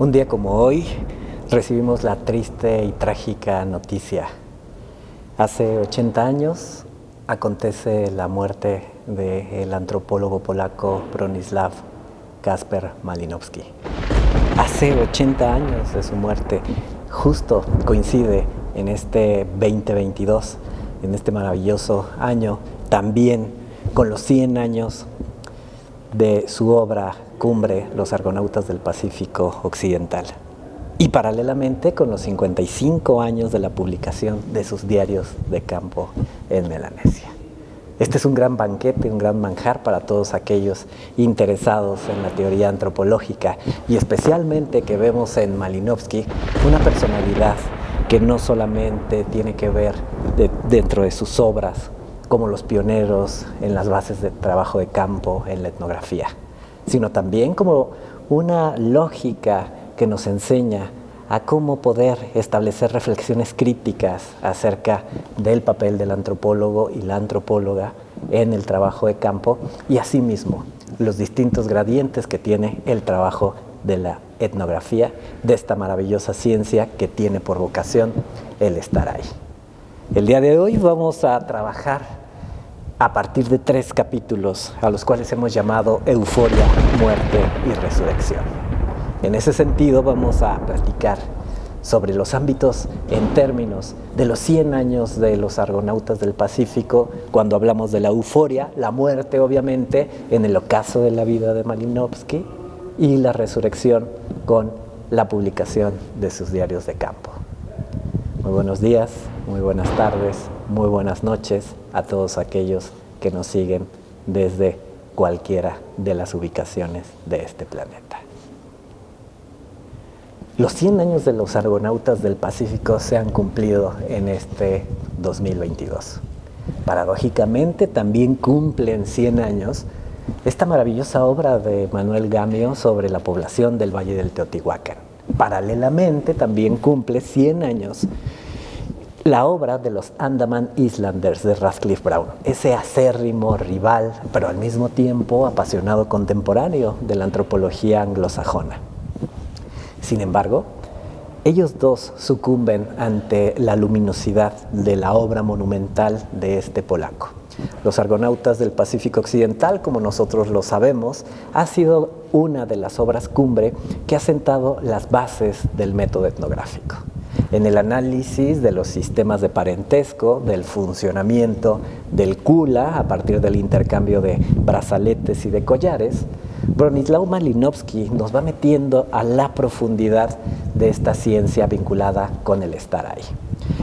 Un día como hoy recibimos la triste y trágica noticia. Hace 80 años acontece la muerte del antropólogo polaco Bronisław Kasper Malinowski. Hace 80 años de su muerte, justo coincide en este 2022, en este maravilloso año, también con los 100 años de su obra cumbre, Los Argonautas del Pacífico Occidental, y paralelamente con los 55 años de la publicación de sus diarios de campo en Melanesia. Este es un gran banquete, un gran manjar para todos aquellos interesados en la teoría antropológica y especialmente que vemos en Malinowski una personalidad que no solamente tiene que ver dentro de sus obras como los pioneros en las bases de trabajo de campo en la etnografía, sino también como una lógica que nos enseña a cómo poder establecer reflexiones críticas acerca del papel del antropólogo y la antropóloga en el trabajo de campo y asimismo los distintos gradientes que tiene el trabajo de la etnografía, de esta maravillosa ciencia que tiene por vocación el estar ahí. El día de hoy vamos a trabajar a partir de 3 capítulos a los cuales hemos llamado Euforia, Muerte y Resurrección. En ese sentido vamos a platicar sobre los ámbitos en términos de los 100 años de los Argonautas del Pacífico, cuando hablamos de la euforia, la muerte obviamente en el ocaso de la vida de Malinowski y la resurrección con la publicación de sus diarios de campo. Muy buenos días, muy buenas tardes, muy buenas noches a todos aquellos que nos siguen desde cualquiera de las ubicaciones de este planeta. Los 100 años de los Argonautas del Pacífico se han cumplido en este 2022. Paradójicamente también cumplen 100 años esta maravillosa obra de Manuel Gamio sobre la población del Valle del Teotihuacán. Paralelamente también cumple 100 años la obra de los Andaman Islanders de Radcliffe Brown, ese acérrimo rival, pero al mismo tiempo apasionado contemporáneo de la antropología anglosajona. Sin embargo, ellos dos sucumben ante la luminosidad de la obra monumental de este polaco. Los Argonautas del Pacífico Occidental, como nosotros lo sabemos, ha sido una de las obras cumbre que ha sentado las bases del método etnográfico. En el análisis de los sistemas de parentesco, del funcionamiento del kula a partir del intercambio de brazaletes y de collares, Bronisław Malinowski nos va metiendo a la profundidad de esta ciencia vinculada con el estar ahí.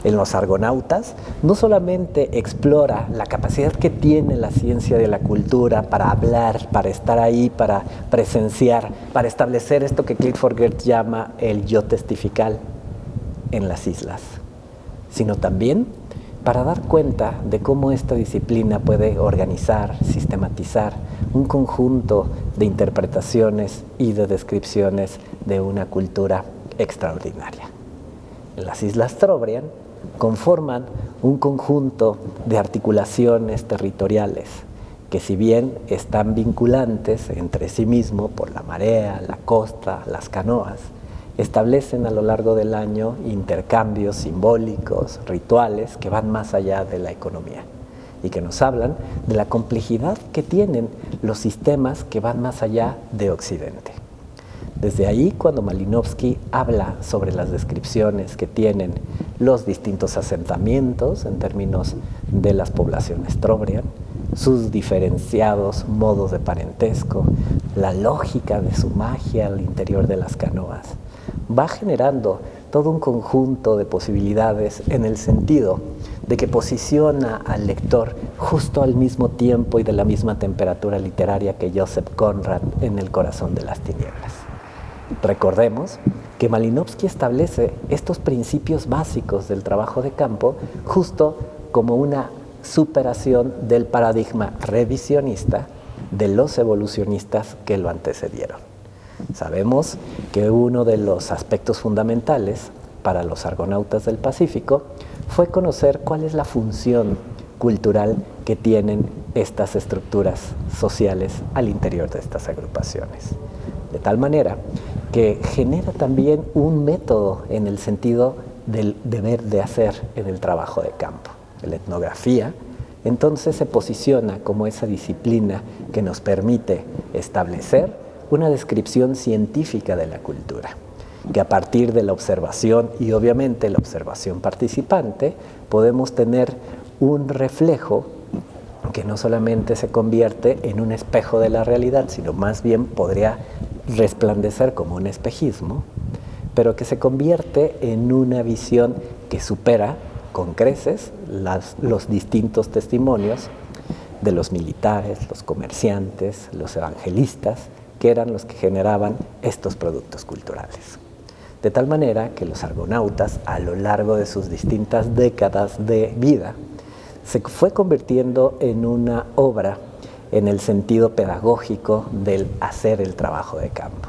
En los Argonautas no solamente explora la capacidad que tiene la ciencia de la cultura para hablar, para estar ahí, para presenciar, para establecer esto que Clifford Geertz llama el yo testifical en las islas, sino también para dar cuenta de cómo esta disciplina puede organizar, sistematizar un conjunto de interpretaciones y de descripciones de una cultura extraordinaria. Las Islas Trobriand conforman un conjunto de articulaciones territoriales que, si bien están vinculantes entre sí mismos por la marea, la costa, las canoas, establecen a lo largo del año intercambios simbólicos, rituales que van más allá de la economía y que nos hablan de la complejidad que tienen los sistemas que van más allá de Occidente. Desde ahí, cuando Malinowski habla sobre las descripciones que tienen los distintos asentamientos en términos de las poblaciones Trobriand, sus diferenciados modos de parentesco, la lógica de su magia al interior de las canoas, va generando todo un conjunto de posibilidades en el sentido de que posiciona al lector justo al mismo tiempo y de la misma temperatura literaria que Joseph Conrad en El corazón de las tinieblas. Recordemos que Malinowski establece estos principios básicos del trabajo de campo justo como una superación del paradigma revisionista de los evolucionistas que lo antecedieron. Sabemos que uno de los aspectos fundamentales para los Argonautas del Pacífico fue conocer cuál es la función cultural que tienen estas estructuras sociales al interior de estas agrupaciones. De tal manera que genera también un método en el sentido del deber de hacer en el trabajo de campo. La etnografía entonces se posiciona como esa disciplina que nos permite establecer una descripción científica de la cultura, que a partir de la observación y obviamente la observación participante podemos tener un reflejo que no solamente se convierte en un espejo de la realidad, sino más bien podría resplandecer como un espejismo, pero que se convierte en una visión que supera con creces los distintos testimonios de los militares, los comerciantes, los evangelistas, que eran los que generaban estos productos culturales. De tal manera que los argonautas, a lo largo de sus distintas décadas de vida, se fue convirtiendo en una obra en el sentido pedagógico del hacer el trabajo de campo.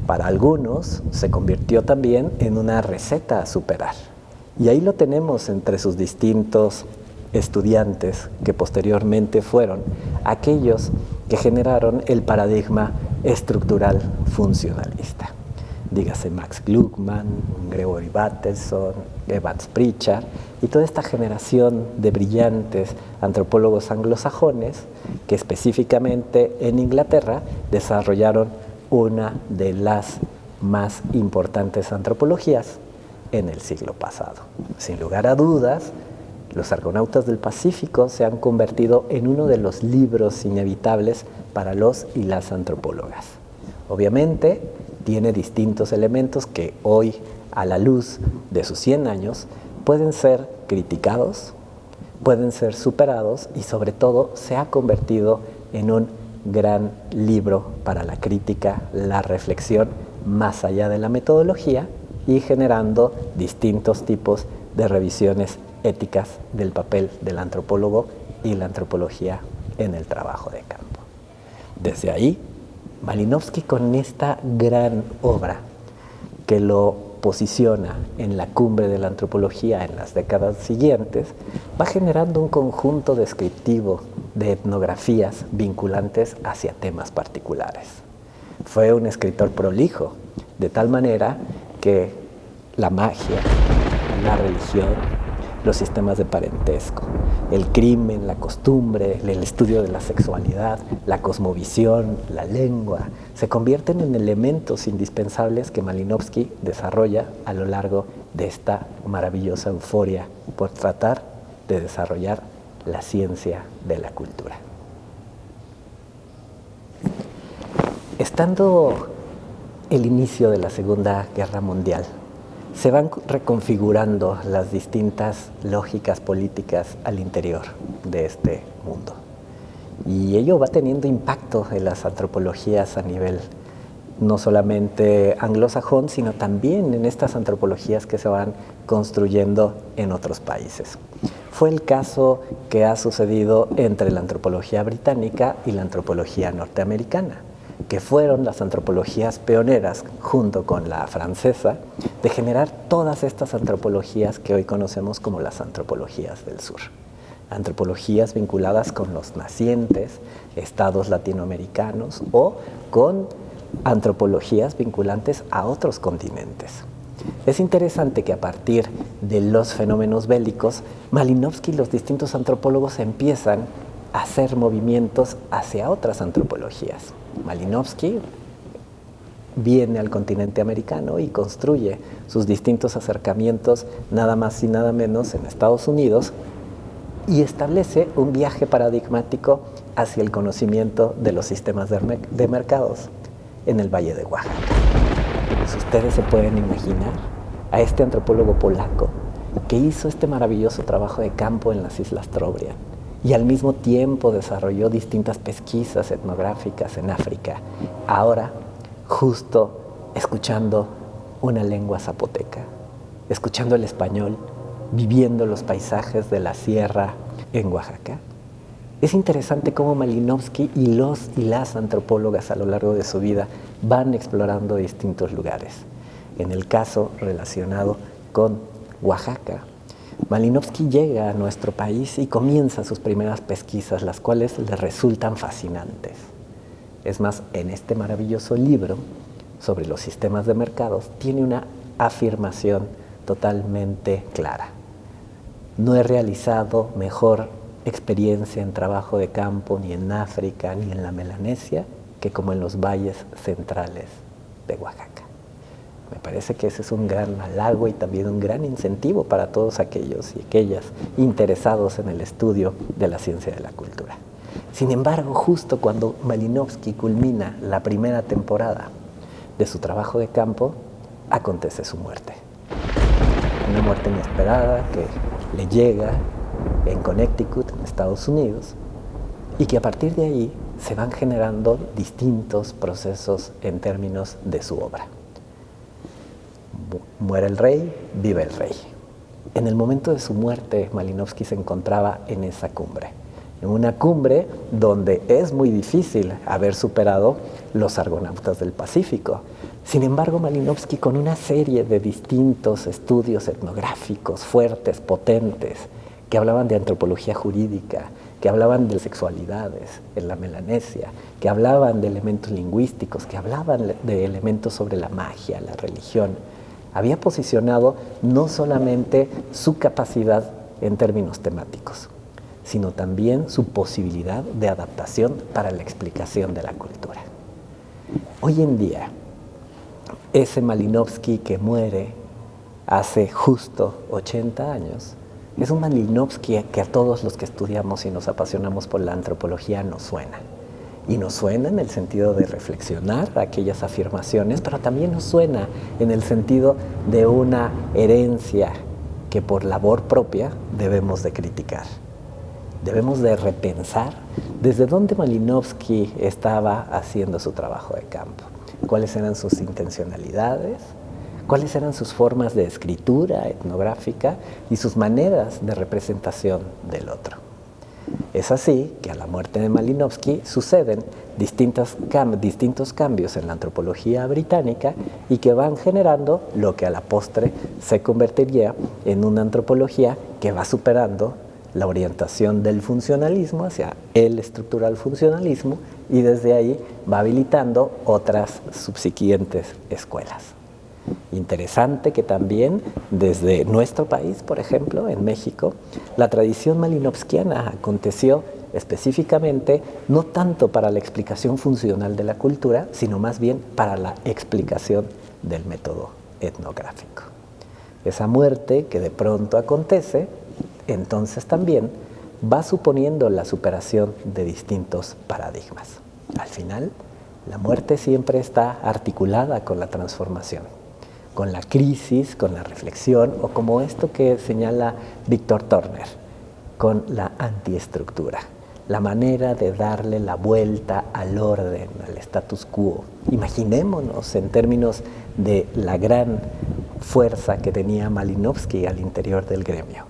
Para algunos se convirtió también en una receta a superar. Y ahí lo tenemos entre sus distintos estudiantes que posteriormente fueron aquellos que generaron el paradigma estructural funcionalista. Dígase Max Gluckman, Gregory Bateson, Evans Pritchard y toda esta generación de brillantes antropólogos anglosajones que específicamente en Inglaterra desarrollaron una de las más importantes antropologías en el siglo pasado. Sin lugar a dudas, Los Argonautas del Pacífico se han convertido en uno de los libros inevitables para los y las antropólogas. Obviamente, tiene distintos elementos que hoy, a la luz de sus 100 años, pueden ser criticados, pueden ser superados y sobre todo se ha convertido en un gran libro para la crítica, la reflexión, más allá de la metodología y generando distintos tipos de revisiones éticas del papel del antropólogo y la antropología en el trabajo de campo. Desde ahí, Malinowski, con esta gran obra que lo posiciona en la cumbre de la antropología en las décadas siguientes, va generando un conjunto descriptivo de etnografías vinculantes hacia temas particulares. Fue un escritor prolijo, de tal manera que la magia, la religión, los sistemas de parentesco, el crimen, la costumbre, el estudio de la sexualidad, la cosmovisión, la lengua, se convierten en elementos indispensables que Malinowski desarrolla a lo largo de esta maravillosa euforia por tratar de desarrollar la ciencia de la cultura. Estando el inicio de la Segunda Guerra Mundial, se van reconfigurando las distintas lógicas políticas al interior de este mundo. Y ello va teniendo impacto en las antropologías a nivel no solamente anglosajón, sino también en estas antropologías que se van construyendo en otros países. Fue el caso que ha sucedido entre la antropología británica y la antropología norteamericana, que fueron las antropologías pioneras, junto con la francesa, de generar todas estas antropologías que hoy conocemos como las antropologías del sur. Antropologías vinculadas con los nacientes, estados latinoamericanos o con antropologías vinculantes a otros continentes. Es interesante que a partir de los fenómenos bélicos, Malinowski y los distintos antropólogos empiezan a hacer movimientos hacia otras antropologías. Malinowski viene al continente americano y construye sus distintos acercamientos nada más y nada menos en Estados Unidos y establece un viaje paradigmático hacia el conocimiento de los sistemas de mercados en el Valle de Oaxaca. Si ustedes se pueden imaginar a este antropólogo polaco que hizo este maravilloso trabajo de campo en las Islas Trobriand y al mismo tiempo desarrolló distintas pesquisas etnográficas en África, ahora justo escuchando una lengua zapoteca, escuchando el español, viviendo los paisajes de la sierra en Oaxaca. Es interesante cómo Malinowski y los y las antropólogas a lo largo de su vida van explorando distintos lugares. En el caso relacionado con Oaxaca, Malinowski llega a nuestro país y comienza sus primeras pesquisas, las cuales le resultan fascinantes. Es más, en este maravilloso libro sobre los sistemas de mercados, tiene una afirmación totalmente clara. No he realizado mejor experiencia en trabajo de campo ni en África ni en la Melanesia que como en los valles centrales de Oaxaca. Me parece que ese es un gran halago y también un gran incentivo para todos aquellos y aquellas interesados en el estudio de la ciencia de la cultura. Sin embargo, justo cuando Malinowski culmina la primera temporada de su trabajo de campo, acontece su muerte. Una muerte inesperada que le llega en Connecticut, en Estados Unidos, y que a partir de ahí se van generando distintos procesos en términos de su obra. Muere el rey, vive el rey. En el momento de su muerte, Malinowski se encontraba en esa cumbre. En una cumbre donde es muy difícil haber superado los Argonautas del Pacífico. Sin embargo, Malinowski, con una serie de distintos estudios etnográficos fuertes, potentes, que hablaban de antropología jurídica, que hablaban de sexualidades en la Melanesia, que hablaban de elementos lingüísticos, que hablaban de elementos sobre la magia, la religión, había posicionado no solamente su capacidad en términos temáticos, sino también su posibilidad de adaptación para la explicación de la cultura. Hoy en día, ese Malinowski que muere hace justo 80 años, es un Malinowski que a todos los que estudiamos y nos apasionamos por la antropología nos suena. Y nos suena en el sentido de reflexionar aquellas afirmaciones, pero también nos suena en el sentido de una herencia que por labor propia debemos de criticar. Debemos de repensar desde dónde Malinowski estaba haciendo su trabajo de campo, cuáles eran sus intencionalidades, cuáles eran sus formas de escritura etnográfica y sus maneras de representación del otro. Es así que a la muerte de Malinowski suceden distintos cambios en la antropología británica y que van generando lo que a la postre se convertiría en una antropología que va superando la orientación del funcionalismo hacia el estructural funcionalismo y desde ahí va habilitando otras subsiguientes escuelas. Interesante que también desde nuestro país, por ejemplo, en México, la tradición malinowskiana aconteció específicamente no tanto para la explicación funcional de la cultura, sino más bien para la explicación del método etnográfico. Esa muerte que de pronto acontece, entonces también va suponiendo la superación de distintos paradigmas. Al final, la muerte siempre está articulada con la transformación, con la crisis, con la reflexión, o como esto que señala Víctor Turner, con la antiestructura, la manera de darle la vuelta al orden, al status quo. Imaginémonos en términos de la gran fuerza que tenía Malinowski al interior del gremio,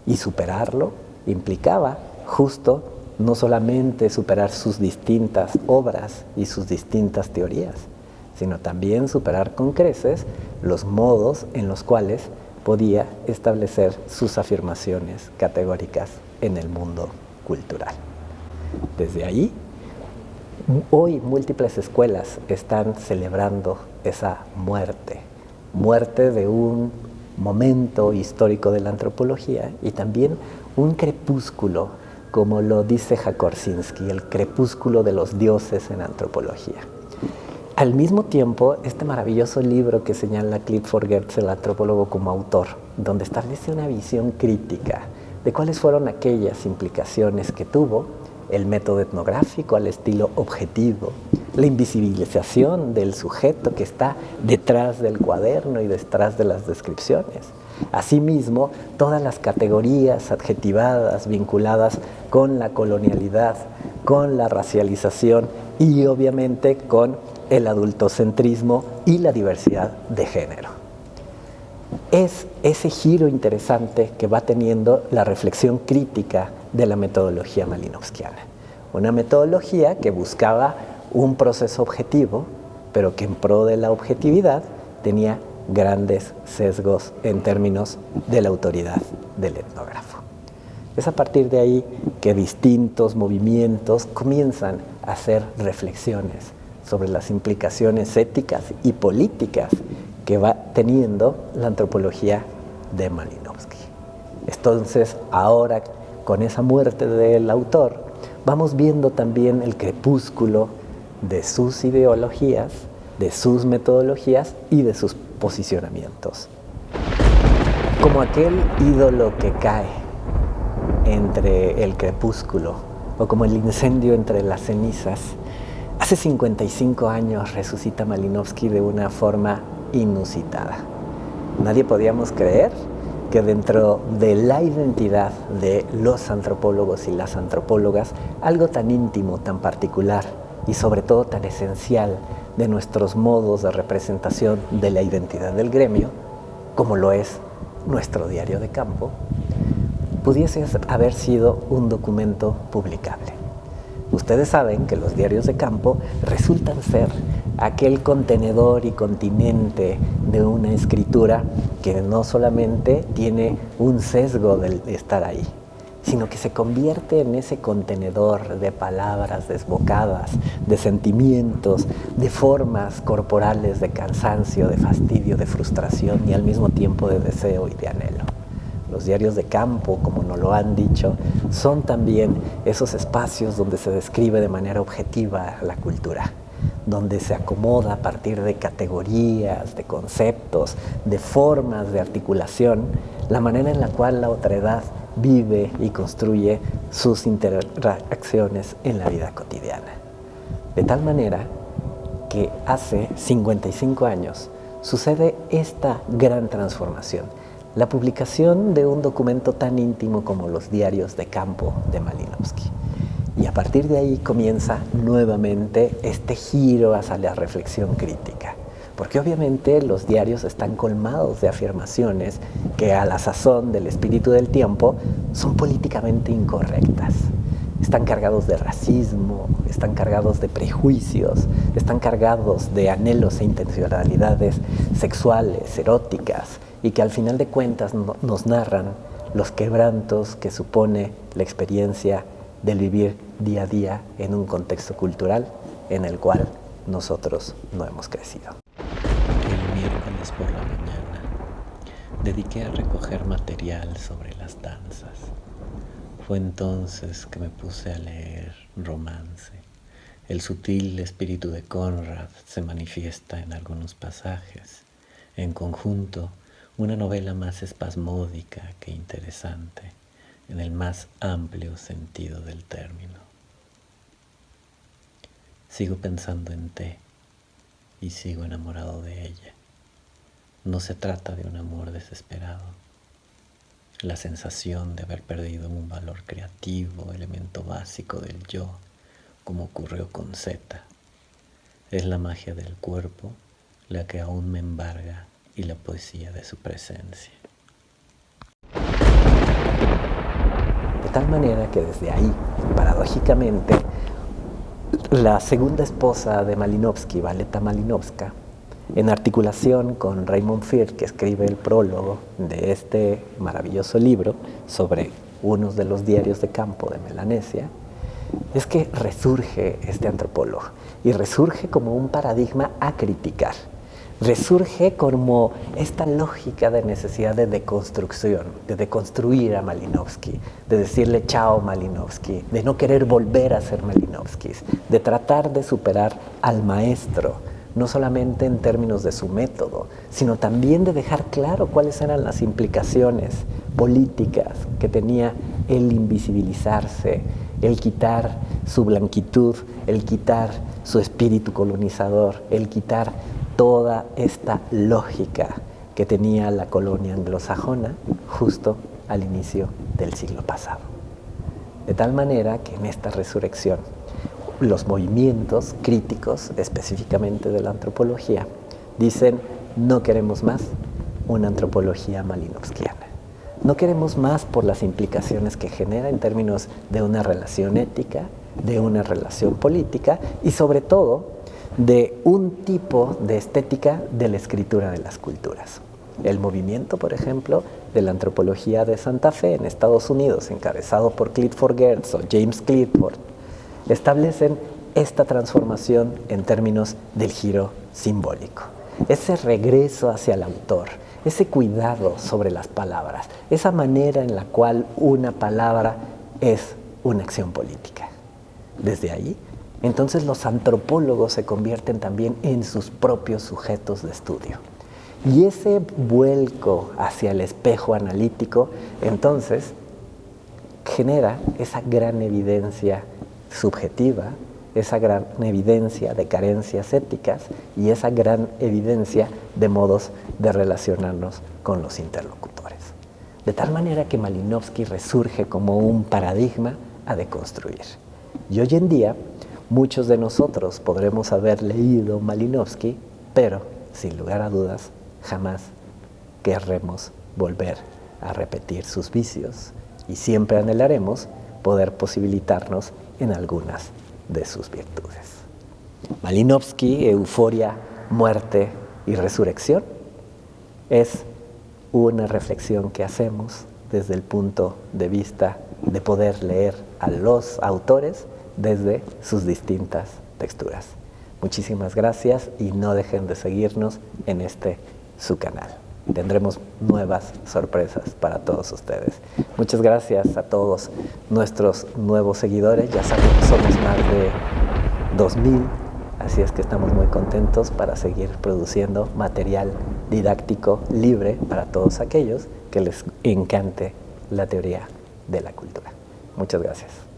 y superarlo implicaba justo no solamente superar sus distintas obras y sus distintas teorías, sino también superar con creces los modos en los cuales podía establecer sus afirmaciones categóricas en el mundo cultural. Desde ahí, hoy múltiples escuelas están celebrando esa muerte de un momento histórico de la antropología y también un crepúsculo, como lo dice Jakorczynski, el crepúsculo de los dioses en antropología. Al mismo tiempo, este maravilloso libro que señala Clifford Geertz, el antropólogo, como autor, donde establece una visión crítica de cuáles fueron aquellas implicaciones que tuvo el método etnográfico al estilo objetivo, la invisibilización del sujeto que está detrás del cuaderno y detrás de las descripciones. Asimismo, todas las categorías adjetivadas vinculadas con la colonialidad, con la racialización y obviamente con el adultocentrismo y la diversidad de género. Es ese giro interesante que va teniendo la reflexión crítica de la metodología malinowskiana. Una metodología que buscaba un proceso objetivo, pero que en pro de la objetividad tenía grandes sesgos en términos de la autoridad del etnógrafo. Es a partir de ahí que distintos movimientos comienzan a hacer reflexiones sobre las implicaciones éticas y políticas que va teniendo la antropología de Malinowski. Entonces, ahora, con esa muerte del autor, vamos viendo también el crepúsculo de sus ideologías, de sus metodologías y de sus posicionamientos. Como aquel ídolo que cae entre el crepúsculo o como el incendio entre las cenizas, hace 55 años resucita Malinowski de una forma inusitada. Nadie podíamos creer que dentro de la identidad de los antropólogos y las antropólogas, algo tan íntimo, tan particular y sobre todo tan esencial de nuestros modos de representación de la identidad del gremio, como lo es nuestro diario de campo, pudiese haber sido un documento publicable. Ustedes saben que los diarios de campo resultan ser aquel contenedor y continente de una escritura que no solamente tiene un sesgo de estar ahí, sino que se convierte en ese contenedor de palabras desbocadas, de sentimientos, de formas corporales de cansancio, de fastidio, de frustración y al mismo tiempo de deseo y de anhelo. Los diarios de campo, como nos lo han dicho, son también esos espacios donde se describe de manera objetiva la cultura, donde se acomoda a partir de categorías, de conceptos, de formas de articulación, la manera en la cual la otredad vive y construye sus interacciones en la vida cotidiana. De tal manera que hace 55 años sucede esta gran transformación. La publicación de un documento tan íntimo como los diarios de campo de Malinowski. Y a partir de ahí comienza nuevamente este giro hacia la reflexión crítica. Porque obviamente los diarios están colmados de afirmaciones que a la sazón del espíritu del tiempo son políticamente incorrectas. Están cargados de racismo, están cargados de prejuicios, están cargados de anhelos e intencionalidades sexuales, eróticas, y que al final de cuentas nos narran los quebrantos que supone la experiencia del vivir día a día en un contexto cultural en el cual nosotros no hemos crecido. El miércoles por la mañana dediqué a recoger material sobre las danzas. Fue entonces que me puse a leer romance. El sutil espíritu de Conrad se manifiesta en algunos pasajes. En conjunto, una novela más espasmódica que interesante, en el más amplio sentido del término. Sigo pensando en T y sigo enamorado de ella. No se trata de un amor desesperado. La sensación de haber perdido un valor creativo, elemento básico del yo, como ocurrió con Z. Es la magia del cuerpo la que aún me embarga y la poesía de su presencia. De tal manera que desde ahí, paradójicamente, la segunda esposa de Malinowski, Valeta Malinowska, en articulación con Raymond Firth, que escribe el prólogo de este maravilloso libro sobre uno de los diarios de campo de Melanesia, es que resurge este antropólogo y resurge como un paradigma a criticar. Resurge como esta lógica de necesidad de deconstrucción, de deconstruir a Malinowski, de decirle chao Malinowski, de no querer volver a ser Malinowski, de tratar de superar al maestro, no solamente en términos de su método, sino también de dejar claro cuáles eran las implicaciones políticas que tenía el invisibilizarse, el quitar su blanquitud, el quitar su espíritu colonizador, el quitar toda esta lógica que tenía la colonia anglosajona justo al inicio del siglo pasado. De tal manera que en esta resurrección, los movimientos críticos, específicamente de la antropología, dicen: no queremos más una antropología malinowskiana. No queremos más por las implicaciones que genera en términos de una relación ética, de una relación política y sobre todo de un tipo de estética de la escritura de las culturas. El movimiento, por ejemplo, de la antropología de Santa Fe en Estados Unidos, encabezado por Clifford Geertz o James Clifford, establecen esta transformación en términos del giro simbólico. Ese regreso hacia el autor, ese cuidado sobre las palabras, esa manera en la cual una palabra es una acción política. Desde ahí, entonces los antropólogos se convierten también en sus propios sujetos de estudio. Y ese vuelco hacia el espejo analítico, entonces, genera esa gran evidencia subjetiva, esa gran evidencia de carencias éticas y esa gran evidencia de modos de relacionarnos con los interlocutores. De tal manera que Malinowski resurge como un paradigma a deconstruir. Y hoy en día, muchos de nosotros podremos haber leído Malinowski, pero, sin lugar a dudas, jamás querremos volver a repetir sus vicios y siempre anhelaremos poder posibilitarnos en algunas de sus virtudes. Malinowski, Euforia, Muerte y Resurrección, es una reflexión que hacemos desde el punto de vista de poder leer a los autores desde sus distintas texturas. Muchísimas gracias y no dejen de seguirnos en su canal. Tendremos nuevas sorpresas para todos ustedes. Muchas gracias a todos nuestros nuevos seguidores. Ya saben que somos más de 2000, así es que estamos muy contentos para seguir produciendo material didáctico libre para todos aquellos que les encante la teoría de la cultura. Muchas gracias.